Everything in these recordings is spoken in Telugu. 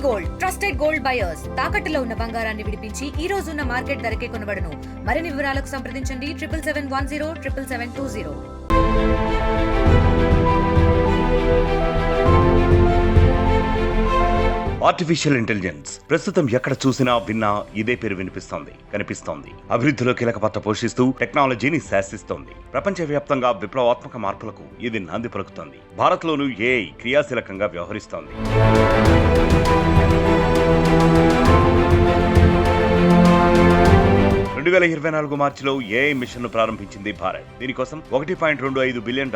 గోల్డ్ ట్రస్టెడ్ గోల్డ్ బయర్స్ తాకట్టులో ఉన్న బంగారాన్ని విడిపించి ఈ రోజు ఉన్న మార్కెట్ ధరకే కొనబడును. మరిన్ని వివరాలకు సంప్రదించండి 7771077720. ఆర్టిఫిషియల్ ఇంటెలిజెన్స్ ప్రస్తుతం ఎక్కడ చూసినా విన్నా ఇదే పేరు కనిపిస్తోంది. అభివృద్ధిలో కీలక పాత్ర పోషిస్తూ టెక్నాలజీని శాసిస్తోంది. ప్రపంచవ్యాప్తంగా విప్లవాత్మక మార్పులకు ఇది నాంది పలుకుతోంది. భారత్లోనూ ఏఐ క్రియాశీలకంగా వ్యవహరిస్తోంది. 2024 మార్చిలో ఏఐ మిషన్ను ప్రారంభించింది భారత్. దీనికోసం $1.25 బిలియన్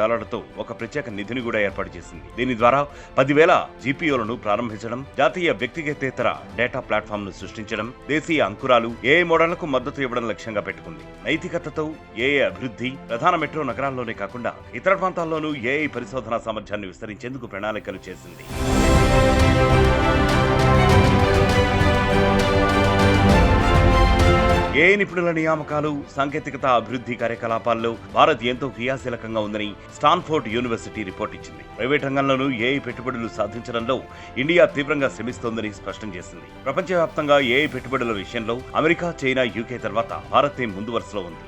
ఒక ప్రత్యేక నిధిని కూడా ఏర్పాటు చేసింది. దీని ద్వారా 10,000 జీపీఓలను ప్రారంభించడం, జాతీయ వ్యక్తిగతేతర డేటా ప్లాట్ఫామ్ ను సృష్టించడం, దేశీయ అంకురాలు ఏఐ మోడళ్లకు మద్దతు ఇవ్వడం లక్ష్యంగా పెట్టుకుంది. నైతికతతో ఏఐ అభివృద్ధి ప్రధాన మెట్రో నగరాల్లోనే కాకుండా ఇతర ప్రాంతాల్లోనూ ఏఐ పరిశోధనా సామర్థ్యాన్ని విస్తరించేందుకు ప్రణాళికలు చేసింది. ఏఐ నిపుణుల నియామకాలు, సాంకేతికత అభివృద్ధి కార్యకలాపాల్లో భారత్ ఎంతో క్రియాశీలకంగా ఉందని స్టాన్ఫోర్డ్ యూనివర్సిటీ రిపోర్ట్ ఇచ్చింది. ప్రైవేట్ రంగంలోనూ ఏఐ పెట్టుబడులు సాధించడంలో ఇండియా తీవ్రంగా శ్రమిస్తోందని స్పష్టం చేసింది. ప్రపంచవ్యాప్తంగా ఏఐ పెట్టుబడుల విషయంలో అమెరికా, చైనా, యూకే తర్వాత భారత్ ముందు వరుసలో ఉంది.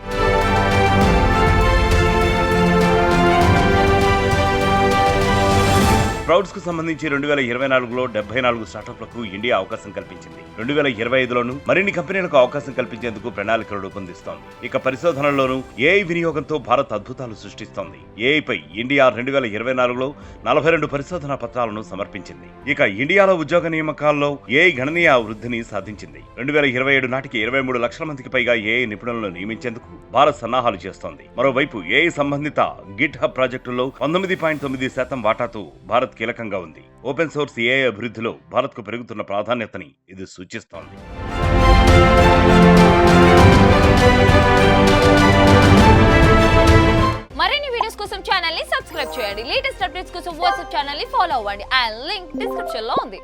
క్రౌడ్స్ కు సంబంధించి 2024లో 74 స్టార్టప్లకు ఇండియా అవకాశం కల్పించింది. 2025లోనూ మరిన్ని కంపెనీలకు అవకాశం కల్పించేందుకు ప్రణాళికలు రూపొందిస్తోంది. ఇక పరిశోధనల్లోనూ ఏఐ వినియోగంతో భారత్ అద్భుతాలు సృష్టిస్తోంది. ఏఐపై ఇండియా 2024లో 42 పరిశోధనా పత్రాలను సమర్పించింది. ఇక ఇండియాలో ఉద్యోగ నియామకాల్లో ఏఐ గణనీయ వృద్ధిని సాధించింది. 2027 నాటికి 23 లక్షల మందికి పైగా ఏఐ నిపుణులను నియమించేందుకు భారత్ సన్నాహాలు చేస్తోంది. మరోవైపు ఏఐ సంబంధిత గిట్ హబ్ ప్రాజెక్టుల్లో 19.9% వాటాతో భారత్ కీలకంగా ఉంది. ఓపెన్ సోర్స్ ఏఐ అభివృద్ధిలో భారత్కు పెరుగుతున్న ప్రాధాన్యతని ఇది సూచిస్తోంది. మరిన్ని వీడియోస్ కోసం ఛానల్ ని సబ్స్క్రైబ్ చేయండి. లేటెస్ట్ అప్డేట్స్ కోసం వాట్సాప్ ఛానల్ ని ఫాలో అవ్వండి. ఆ లింక్ డిస్క్రిప్షన్ లో ఉంది.